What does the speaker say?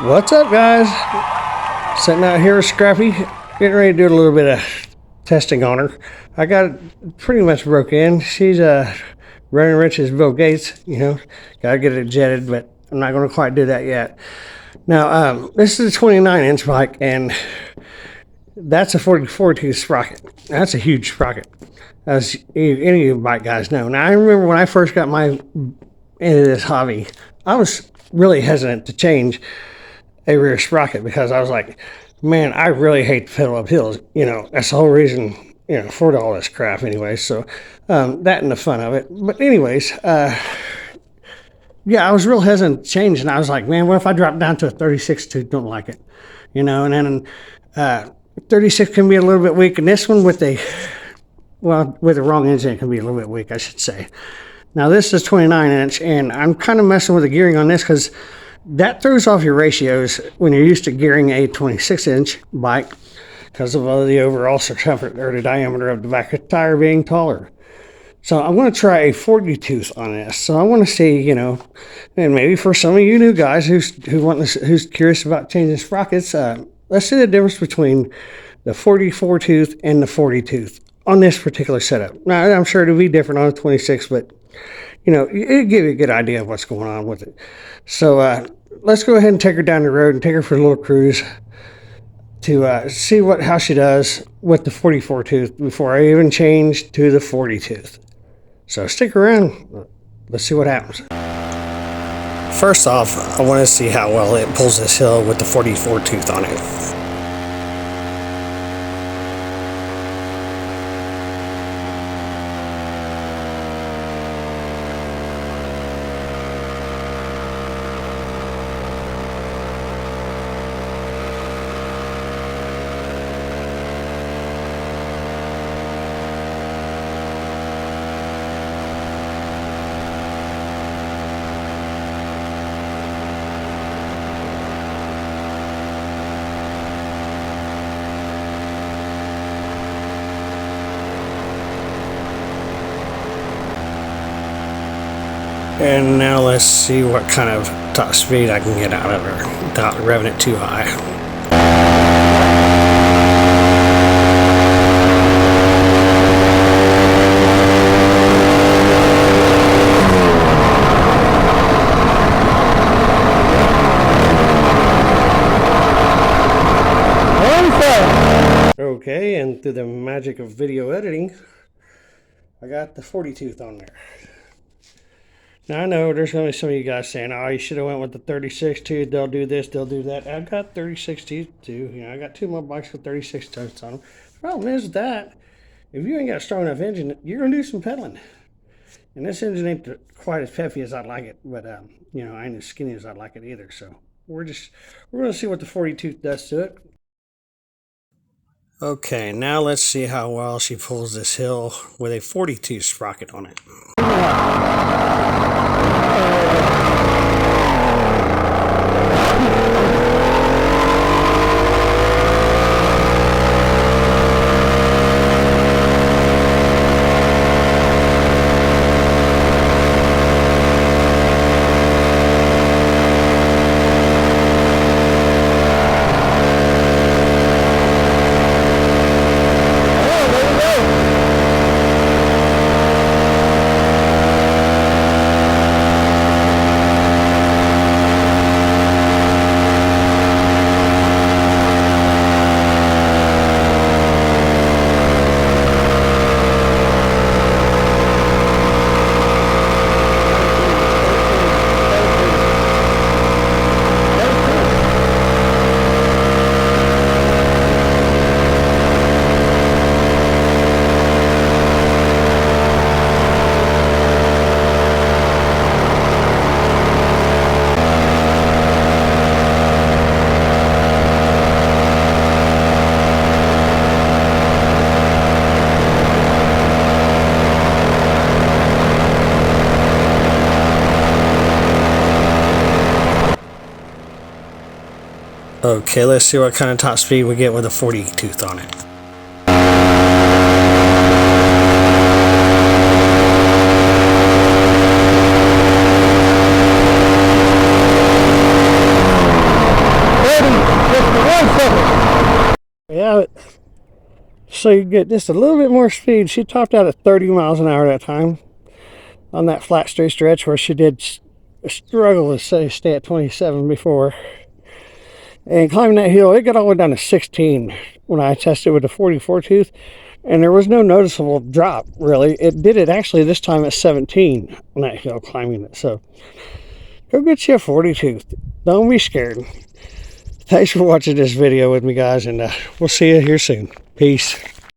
What's up, guys? Sitting out here with Scrappy, getting ready to do a little bit of testing on her. I got it pretty much broke in. She's running rich as Bill Gates, Gotta get it jetted, but I'm not going to quite do that yet. Now, this is a 29-inch bike, and that's a 44-tooth sprocket. That's a huge sprocket, as any of you bike guys know. Now, I remember when I first got into this hobby, I was really hesitant to change a rear sprocket because I was like, man, I really hate to pedal up hills. That's the whole reason, for all this crap anyway. So that and the fun of it. But anyways, yeah, I was real hesitant to change, and I was like, man, what if I drop down to a 36 tooth? Don't like it, and then 36 can be a little bit weak, and this one with the wrong engine, it can be a little bit weak, I should say. Now this is 29-inch, and I'm kind of messing with the gearing on this because that throws off your ratios when you're used to gearing a 26-inch bike because of the overall circumference or the diameter of the back of the tire being taller. So I'm going to try a 40 tooth on this. So I want to see, and maybe for some of you new guys who's curious about changing sprockets, let's see the difference between the 44 tooth and the 40 tooth on this particular setup. Now, I'm sure it'll be different on a 26, but it'll give you a good idea of what's going on with it. So let's go ahead and take her down the road and take her for a little cruise to see how she does with the 44 tooth before I even change to the 40 tooth. So stick around. Let's see what happens. First off, I want to see how well it pulls this hill with the 44 tooth on it. And now let's see what kind of top speed I can get out of her without revving it too high. Okay, and through the magic of video editing, I got the 40 tooth on there. Now, I know there's going to be some of you guys saying, oh, you should have went with the 36 tooth. They'll do this, they'll do that. I've got 36 teeth too. I got two more bikes with 36 tooths on them. The problem is that if you ain't got a strong enough engine, you're going to do some pedaling. And this engine ain't quite as peppy as I'd like it, but I ain't as skinny as I'd like it either. So we're going to see what the 40 tooth does to it. Okay, now let's see how well she pulls this hill with a 40 tooth sprocket on it. Okay, let's see what kind of top speed we get with a 40 tooth on it. Yeah, so you get just a little bit more speed. She topped out at 30 miles an hour that time on that flat straight stretch where she did struggle to stay at 27 before. And climbing that hill, it got all the way down to 16 when I tested with the 44 tooth, and there was no noticeable drop, really. It did it actually this time at 17 on that hill, climbing it. So go get you a 40 tooth. Don't be scared. Thanks for watching this video with me, guys, and we'll see you here soon. Peace.